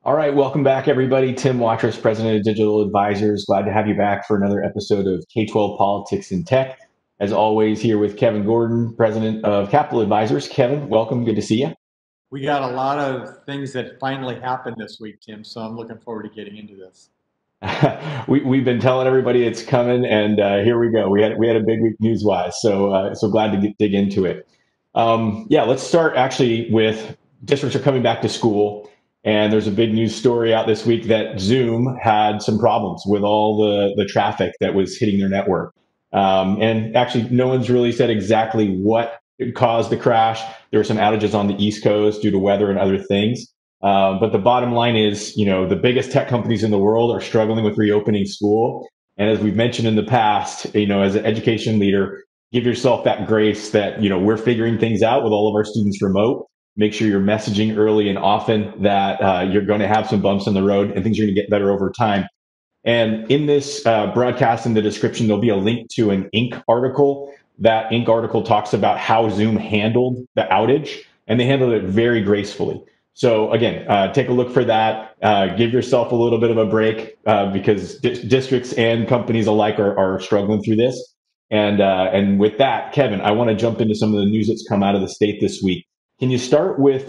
All right, welcome back, everybody. Tim Watrous, President of Digital Advisors. Glad to have you back for another episode of K-12 Politics and Tech. As always, here with Kevin Gordon, President of Capital Advisors. Kevin, welcome. Good to see you. We got a lot of things that finally happened this week, Tim, so I'm looking forward to getting into this. We've been telling everybody it's coming, and here we go. We had a big week news-wise, so glad to dig into it. Yeah, let's start actually with districts are coming back to school. And there's a big news story out this week that Zoom had some problems with all the traffic that was hitting their network. And actually, no one's really said exactly what caused the crash. There were some outages on the East Coast due to weather and other things. But the bottom line is, the biggest tech companies in the world are struggling with reopening school. And as we've mentioned in the past, as an education leader, give yourself that grace that, we're figuring things out with all of our students remote. Make sure you're messaging early and often that you're going to have some bumps in the road and things are going to get better over time. And in this broadcast, in the description, there'll be a link to an Inc. article. That Inc. article talks about how Zoom handled the outage, and they handled it very gracefully. So again, take a look for that. Give yourself a little bit of a break because districts and companies alike are struggling through this. And with that, Kevin, I want to jump into some of the news that's come out of the state this week. Can you start with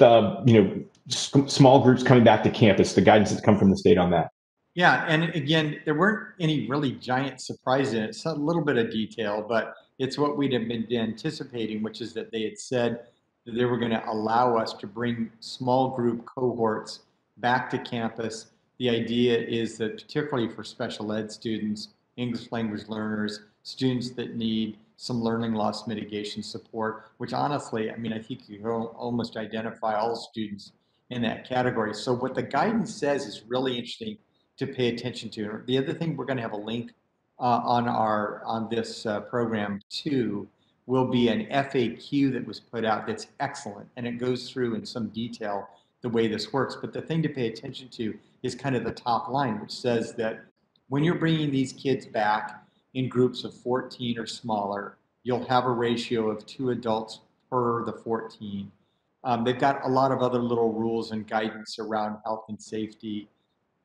small groups coming back to campus, the guidance that's come from the state on that? Yeah, and again, there weren't any really giant surprises in it. It's a little bit of detail, but it's what we'd have been anticipating, which is that they had said that they were going to allow us to bring small group cohorts back to campus. The idea is that particularly for special ed students, English language learners, students that need some learning loss mitigation support, which honestly, I think you can almost identify all students in that category. So what the guidance says is really interesting to pay attention to. The other thing, we're going to have a link on this program too, will be an FAQ that was put out that's excellent, and it goes through in some detail the way this works. But the thing to pay attention to is kind of the top line, which says that when you're bringing these kids back in groups of 14 or smaller, you'll have a ratio of 2 adults per the 14. They've got a lot of other little rules and guidance around health and safety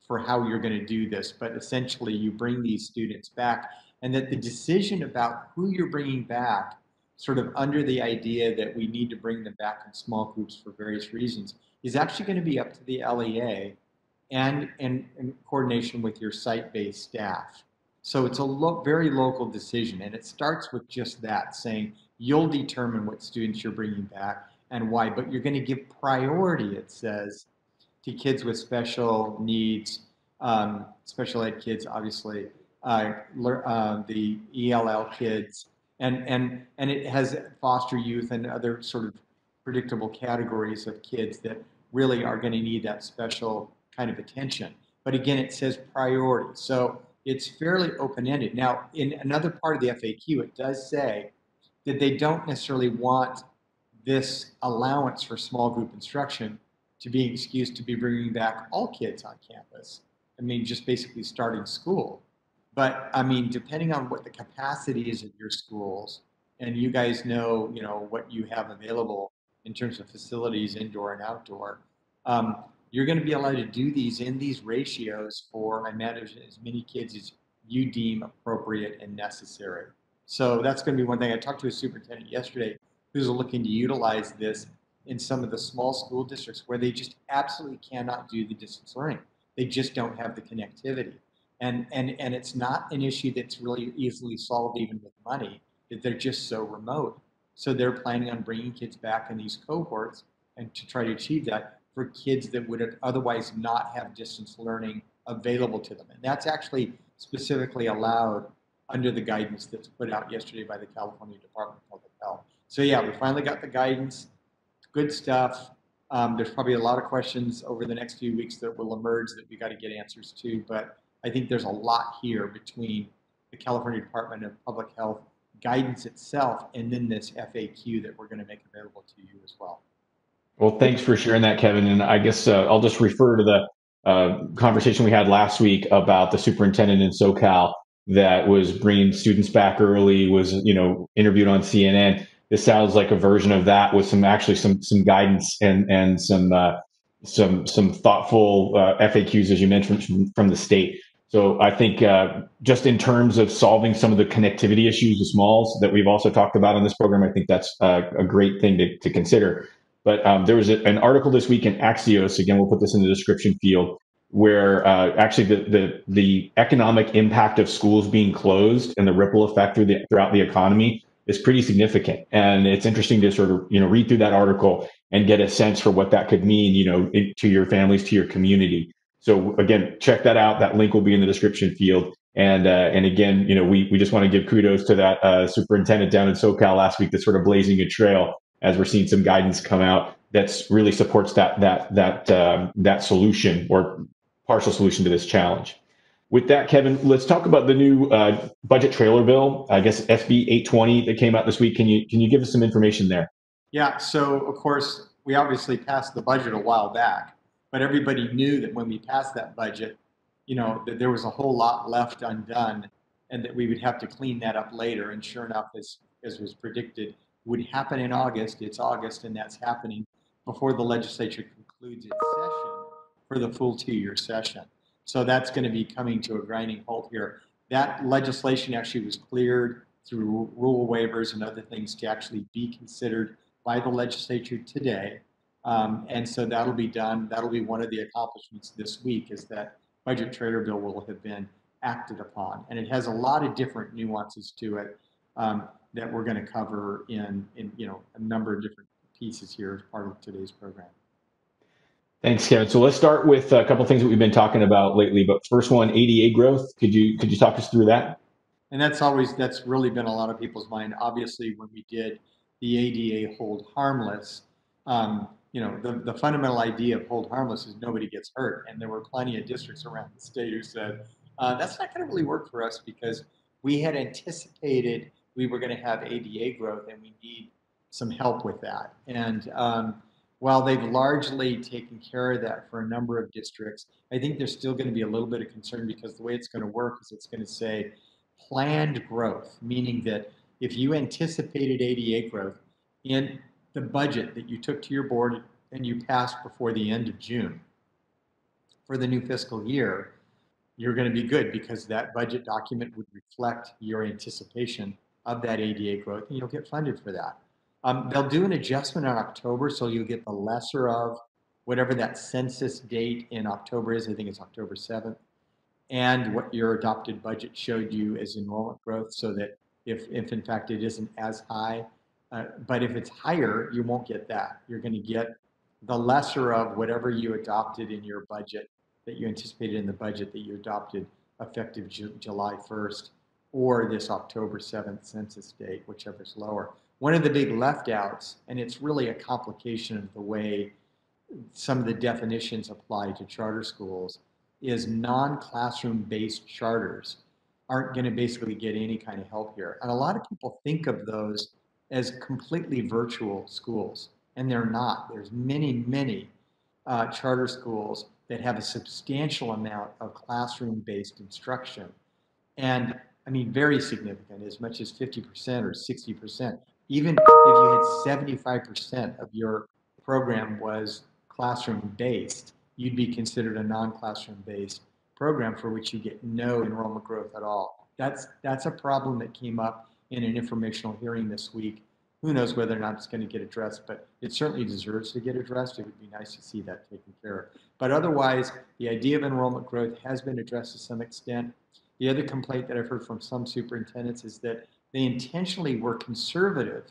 for how you're going to do this, but essentially you bring these students back, and that the decision about who you're bringing back, sort of under the idea that we need to bring them back in small groups for various reasons, is actually going to be up to the LEA and in coordination with your site-based staff. So it's a very local decision, and it starts with just that, saying you'll determine what students you're bringing back and why, but you're going to give priority, it says, to kids with special needs, special ed kids, obviously, the ELL kids, and it has foster youth and other sort of predictable categories of kids that really are going to need that special kind of attention. But again, it says priority. So it's fairly open-ended. Now, in another part of the FAQ, it does say that they don't necessarily want this allowance for small group instruction to be an excuse to be bringing back all kids on campus. Just basically starting school. But depending on what the capacity is at your schools, and you guys know, what you have available in terms of facilities, indoor and outdoor, you're going to be allowed to do these in these ratios for, I imagine, as many kids as you deem appropriate and necessary. So that's going to be one thing. I talked to a superintendent yesterday who's looking to utilize this in some of the small school districts where they just absolutely cannot do the distance learning. They just don't have the connectivity. And it's not an issue that's really easily solved even with money, that they're just so remote. So they're planning on bringing kids back in these cohorts and to try to achieve that for kids that would otherwise not have distance learning available to them. And that's actually specifically allowed under the guidance that's put out yesterday by the California Department of Public Health. So yeah, we finally got the guidance. Good stuff. There's probably a lot of questions over the next few weeks that will emerge that we got to get answers to, but I think there's a lot here between the California Department of Public Health guidance itself and then this FAQ that we're going to make available to you as well. Well, thanks for sharing that, Kevin. And I guess I'll just refer to the conversation we had last week about the superintendent in SoCal that was bringing students back early, was interviewed on CNN. This sounds like a version of that with some guidance and some some thoughtful FAQs, as you mentioned, from the state. So I think just in terms of solving some of the connectivity issues with smalls that we've also talked about in this program, I think that's a great thing to consider. But there was an article this week in Axios. Again, we'll put this in the description field, where actually the economic impact of schools being closed and the ripple effect throughout the economy is pretty significant. And it's interesting to sort of read through that article and get a sense for what that could mean, to your families, to your community. So again, check that out. That link will be in the description field. And again, we just want to give kudos to that superintendent down in SoCal last week that's sort of blazing a trail as we're seeing some guidance come out that's really supports that solution or partial solution to this challenge. With that, Kevin, let's talk about the new budget trailer bill. I guess SB 820 that came out this week. Can you give us some information there? Yeah, so of course, we obviously passed the budget a while back, but everybody knew that when we passed that budget, that there was a whole lot left undone and that we would have to clean that up later. And sure enough, as was predicted, would happen in August. It's August, and that's happening before the legislature concludes its session for the full 2-year session. So that's going to be coming to a grinding halt here. That legislation actually was cleared through rule waivers and other things to actually be considered by the legislature today. And so that'll be done. That'll be one of the accomplishments this week, is that budget trailer bill will have been acted upon. And it has a lot of different nuances to it that we're going to cover in a number of different pieces here as part of today's program. Thanks, Kevin. So let's start with a couple of things that we've been talking about lately. But first one, ADA growth. Could you talk us through that? And that's really been a lot of people's mind. Obviously, when we did the ADA hold harmless, the fundamental idea of hold harmless is nobody gets hurt. And there were plenty of districts around the state who said, that's not going to really work for us because we had anticipated we were going to have ADA growth and we need some help with that. And while they've largely taken care of that for a number of districts, I think there's still going to be a little bit of concern because the way it's going to work is it's going to say planned growth, meaning that if you anticipated ADA growth in the budget that you took to your board and you passed before the end of June for the new fiscal year, you're going to be good because that budget document would reflect your anticipation of that ADA growth and you'll get funded for that. They'll do an adjustment in October, so you'll get the lesser of whatever that census date in October is. I think it's October 7th. And what your adopted budget showed you as enrollment growth, so that if in fact it isn't as high, but if it's higher, you won't get that. You're going to get the lesser of whatever you adopted in your budget that you anticipated in the budget that you adopted effective July 1st or this October 7th census date, whichever's lower. One of the big left outs, and it's really a complication of the way some of the definitions apply to charter schools, is non-classroom based charters aren't going to basically get any kind of help here. And a lot of people think of those as completely virtual schools, and they're not. There's many charter schools that have a substantial amount of classroom-based instruction. And I mean, very significant, as much as 50% or 60%. Even if you had 75% of your program was classroom-based, you'd be considered a non-classroom-based program for which you get no enrollment growth at all. That's a problem that came up in an informational hearing this week. Who knows whether or not it's going to get addressed, but it certainly deserves to get addressed. It would be nice to see that taken care of. But otherwise, the idea of enrollment growth has been addressed to some extent. The other complaint that I've heard from some superintendents is that they intentionally were conservative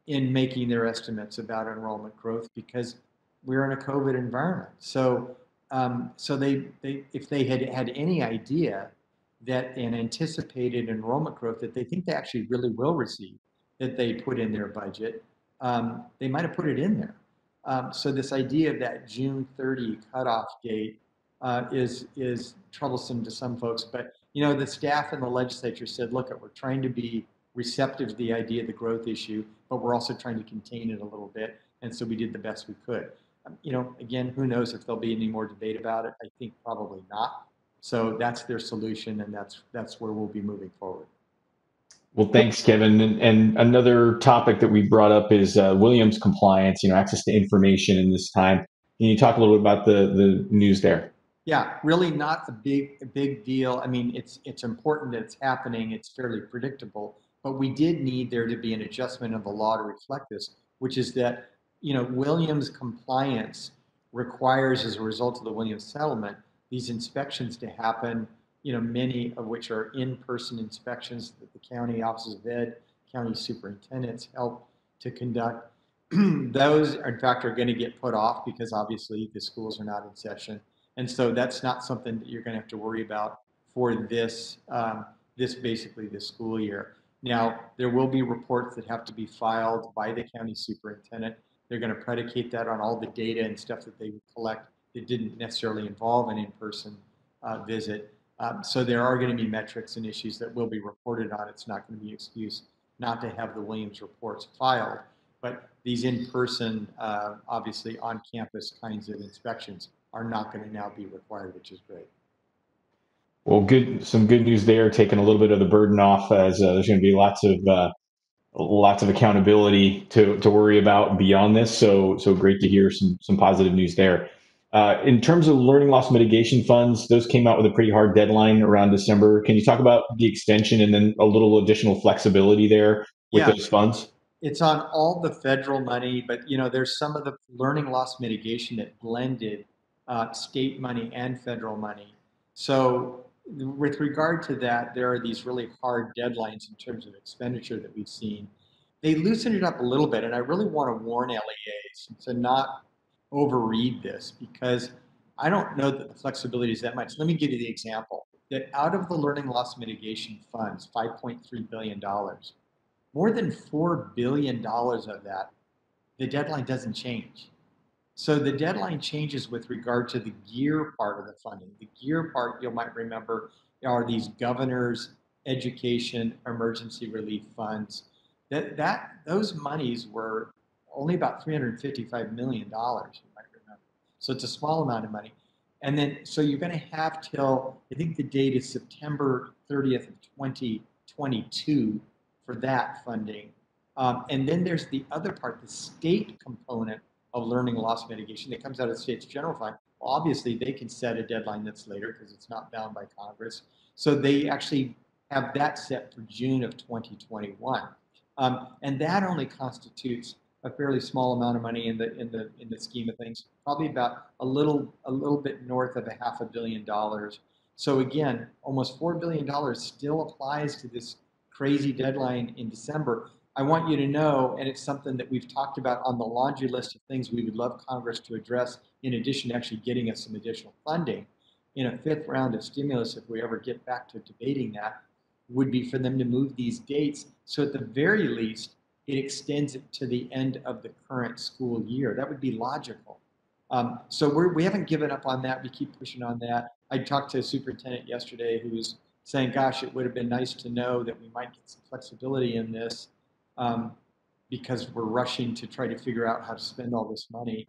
in making their estimates about enrollment growth because we're in a COVID environment. So they if they had any idea that an anticipated enrollment growth that they think they actually really will receive, that they put in their budget, they might have put it in there. So this idea of that June 30 cutoff date is troublesome to some folks. But the staff and the legislature said, look, we're trying to be receptive to the idea of the growth issue, but we're also trying to contain it a little bit. And so we did the best we could. Again, who knows if there'll be any more debate about it? I think probably not. So that's their solution, and that's where we'll be moving forward. Well, thanks, Kevin. And another topic that we brought up is Williams compliance, access to information in this time. Can you talk a little bit about the news there? Yeah, really not a big deal. I mean, it's important that it's happening. It's fairly predictable, but we did need there to be an adjustment of the law to reflect this, which is that, Williams compliance requires, as a result of the Williams settlement, these inspections to happen, many of which are in-person inspections that the county offices of ed, county superintendents help to conduct. Those, in fact, are going to get put off because obviously the schools are not in session. And so that's not something that you're going to have to worry about for this basically this school year. Now, there will be reports that have to be filed by the county superintendent. They're going to predicate that on all the data and stuff that they would collect that didn't necessarily involve an in-person visit. So there are going to be metrics and issues that will be reported on. It's not going to be an excuse not to have the Williams reports filed. But these in-person, obviously on-campus kinds of inspections are not going to now be required, which is great. Well, some good news there, taking a little bit of the burden off as there's going to be lots of accountability to worry about beyond this. So great to hear some positive news there. In terms of learning loss mitigation funds, those came out with a pretty hard deadline around December. Can you talk about the extension and then a little additional flexibility there with Yeah, those funds? it's on all the federal money, but there's some of the learning loss mitigation that blended state money and federal money. So with regard to that, there are these really hard deadlines in terms of expenditure that we've seen. They loosened it up a little bit, and I really want to warn LEAs to not overread this because I don't know that the flexibility is that much. Let me give you the example that out of the learning loss mitigation funds, $5.3 billion, more than $4 billion of that, the deadline doesn't change. So the deadline changes with regard to the gear part of the funding. The gear part, you might remember, are these governor's education emergency relief funds. Those monies were only about $355 million, you might remember. So it's a small amount of money. And then, so you're going to have till, I think the date is September 30th of 2022 for that funding. And then there's the other part, the state component of learning loss mitigation that comes out of the state's general fund. Well, obviously, they can set a deadline that's later because it's not bound by Congress. So they actually have that set for June of 2021, and that only constitutes a fairly small amount of money in the scheme of things. Probably about a little bit north of $500 million. So again, almost $4 billion still applies to this crazy deadline in December. I want you to know, and it's something that we've talked about on the laundry list of things we would love Congress to address, in addition to actually getting us some additional funding in a fifth round of stimulus, if we ever get back to debating that, would be for them to move these dates so at the very least it extends it to the end of the current school year. That would be logical. So we haven't given up on that. We keep pushing on that. I talked to a superintendent yesterday who was saying, gosh, it would have been nice to know that we might get some flexibility in this, um, because we're rushing to try to figure out how to spend all this money.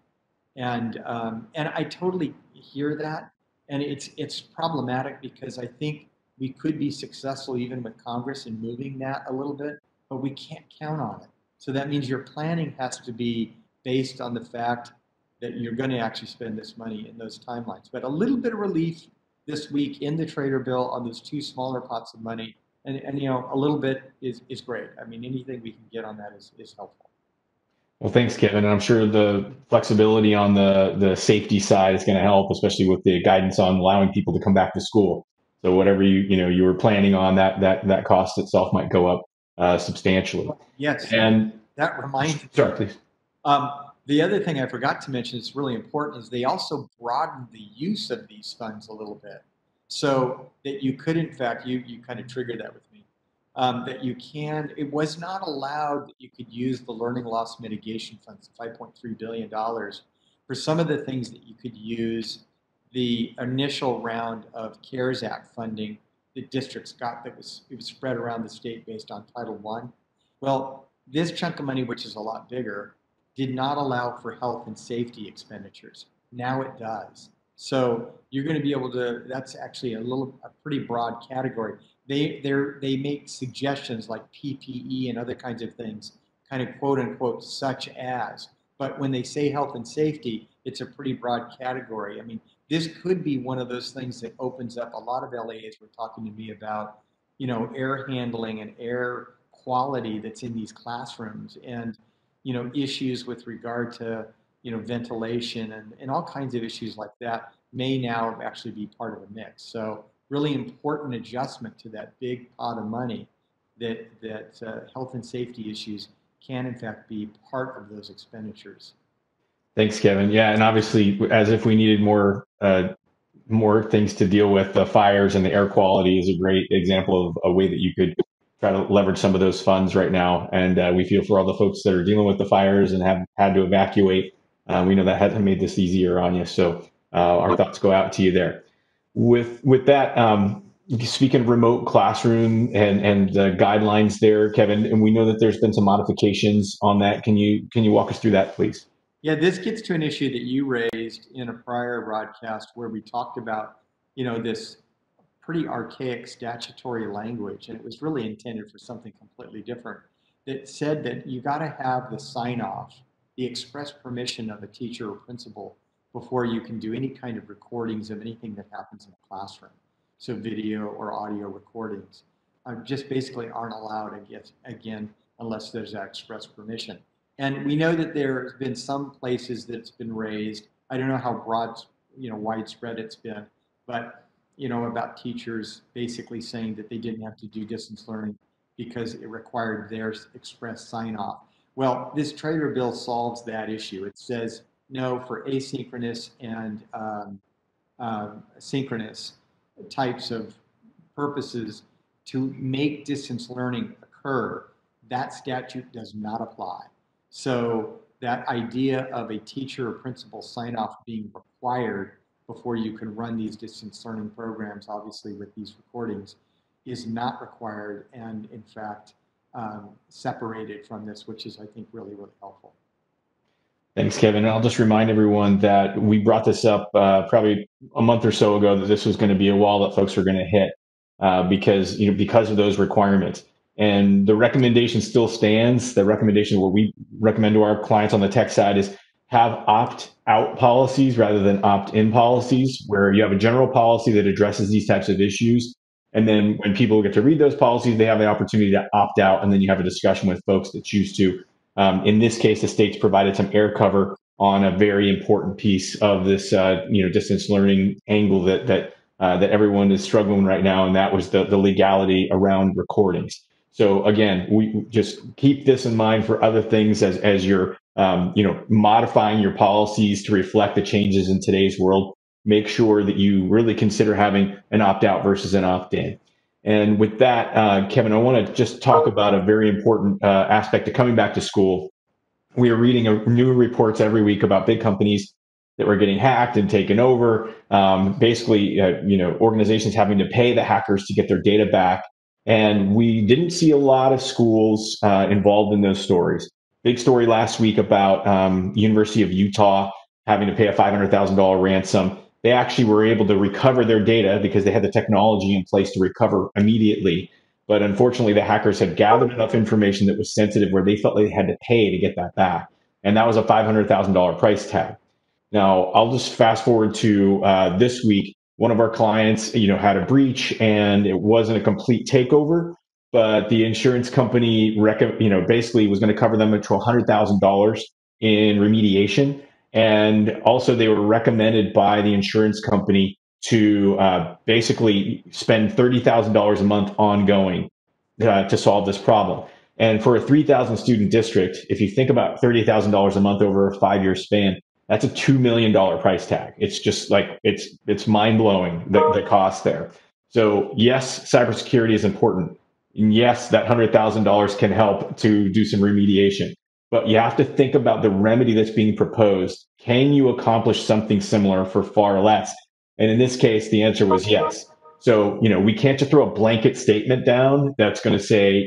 And I totally hear that, and it's problematic because I think we could be successful even with Congress in moving that a little bit, but we can't count on it. So that means your planning has to be based on the fact that you're going to actually spend this money in those timelines. But a little bit of relief this week in the trader bill on those two smaller pots of money, and a little bit is great. I mean, anything we can get on that is helpful. Well, thanks, Kevin. And I'm sure the flexibility on the safety side is going to help, especially with the guidance on allowing people to come back to school. So whatever you were planning on, that cost itself might go up substantially. Yes, And that reminds me. sorry, please. Um, the other thing I forgot to mention is really important is they also broadened the use of these funds a little bit, so that you could, in fact, you kind of triggered that with me, that you can. It was not allowed that you could use the learning loss mitigation funds, $5.3 billion, for some of the things that you could use the initial round of CARES Act funding that districts got it was spread around the state based on Title One. Well, this chunk of money, which is a lot bigger, did not allow for health and safety expenditures. Now it does. So you're going to be able to, that's actually a pretty broad category. They make suggestions like PPE and other kinds of things, kind of quote unquote, such as, but when they say health and safety, it's a pretty broad category. I mean, this could be one of those things that opens up a lot of LAs were talking to me about, air handling and air quality that's in these classrooms and, issues with regard to, ventilation and all kinds of issues like that may now actually be part of the mix. So really important adjustment to that big pot of money that health and safety issues can in fact be part of those expenditures. Thanks, Kevin. Yeah, and obviously, as if we needed more things to deal with, the fires and the air quality is a great example of a way that you could try to leverage some of those funds right now. And we feel for all the folks that are dealing with the fires and have had to evacuate. We know that hasn't made this easier on you. So our thoughts go out to you there. With that, speaking of remote classroom and guidelines there, Kevin, and we know that there's been some modifications on that. Can you walk us through that, please? Yeah, this gets to an issue that you raised in a prior broadcast where we talked about, this pretty archaic statutory language, and it was really intended for something completely different. That said that you got to have the sign off, the express permission of a teacher or principal before you can do any kind of recordings of anything that happens in a classroom. So video or audio recordings just basically aren't allowed again unless there's that express permission. And we know that there's been some places that's been raised. I don't know how broad, widespread it's been, but about teachers basically saying that they didn't have to do distance learning because it required their express sign off. Well, this trailer bill solves that issue. It says no for asynchronous and synchronous types of purposes to make distance learning occur. That statute does not apply. So that idea of a teacher or principal sign off being required before you can run these distance learning programs, obviously with these recordings, is not required and in fact separated from this, which is I think really, really helpful. Thanks, Kevin. And I'll just remind everyone that we brought this up probably a month or so ago that this was going to be a wall that folks were going to hit because of those requirements. And the recommendation still stands. The recommendation, what we recommend to our clients on the tech side, is have opt-out policies rather than opt-in policies, where you have a general policy that addresses these types of issues. And then when people get to read those policies, they have the opportunity to opt out, and then you have a discussion with folks that choose to. In this case, the state's provided some air cover on a very important piece of this, distance learning angle that everyone is struggling right now, and that was the legality around recordings. So again, we just keep this in mind for other things as you're, modifying your policies to reflect the changes in today's world. Make sure that you really consider having an opt-out versus an opt-in. And with that, Kevin, I want to just talk about a very important aspect of coming back to school. We are reading new reports every week about big companies that were getting hacked and taken over. Basically, organizations having to pay the hackers to get their data back. And we didn't see a lot of schools involved in those stories. Big story last week about University of Utah having to pay a $500,000 ransom. They actually were able to recover their data because they had the technology in place to recover immediately. But unfortunately, the hackers had gathered enough information that was sensitive where they felt they had to pay to get that back. And that was a $500,000 price tag. Now, I'll just fast forward to this week. One of our clients, had a breach, and it wasn't a complete takeover, but the insurance company, basically was going to cover them up to $100,000 in remediation, and also they were recommended by the insurance company to basically spend $30,000 a month ongoing to solve this problem. And for a 3,000 student district, if you think about $30,000 a month over a 5-year span, that's a $2 million price tag. It's just like it's mind blowing the cost there. So yes, cybersecurity is important. And yes, that $100,000 can help to do some remediation. But you have to think about the remedy that's being proposed. Can you accomplish something similar for far less? And in this case, the answer was yes. So, we can't just throw a blanket statement down that's going to say,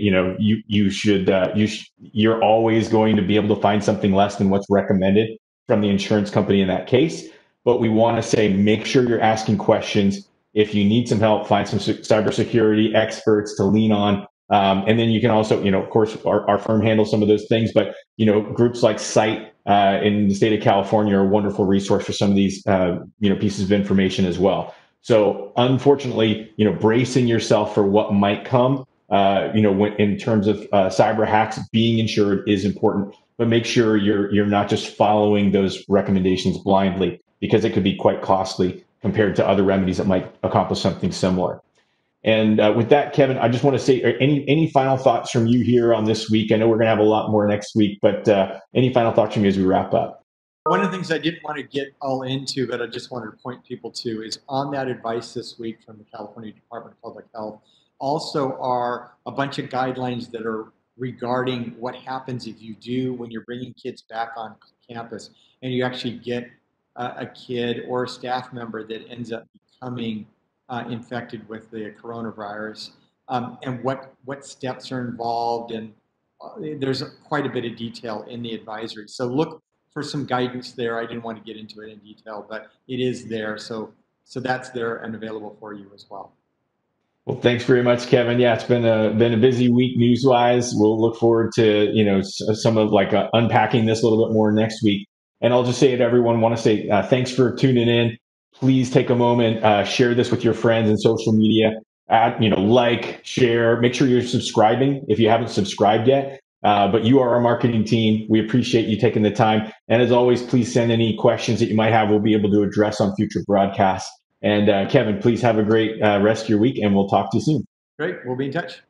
you're always going to be able to find something less than what's recommended from the insurance company in that case. But we want to say, make sure you're asking questions. If you need some help, find some cybersecurity experts to lean on. And then you can also, of course, our firm handles some of those things, but, groups like Site in the state of California are a wonderful resource for some of these pieces of information as well. So unfortunately, bracing yourself for what might come, in terms of cyber hacks, being insured is important, but make sure you're not just following those recommendations blindly, because it could be quite costly compared to other remedies that might accomplish something similar. And with that, Kevin, I just want to say, any final thoughts from you here on this week? I know we're going to have a lot more next week, but any final thoughts from you as we wrap up? One of the things I didn't want to get all into, but I just wanted to point people to, is on that advice this week from the California Department of Public Health also are a bunch of guidelines that are regarding what happens if you do when you're bringing kids back on campus and you actually get a kid or a staff member that ends up becoming infected with the coronavirus, and what steps are involved. And there's quite a bit of detail in the advisory. So look for some guidance there. I didn't want to get into it in detail, but it is there. So that's there and available for you as well. Well, thanks very much, Kevin. Yeah, it's been a busy week news wise. We'll look forward to some of unpacking this a little bit more next week. And I'll just say to everyone, want to say thanks for tuning in. Please take a moment, share this with your friends in social media. Add, like, share. Make sure you're subscribing if you haven't subscribed yet. But you are our marketing team. We appreciate you taking the time. And as always, please send any questions that you might have. We'll be able to address on future broadcasts. And Kevin, please have a great rest of your week, and we'll talk to you soon. Great. We'll be in touch.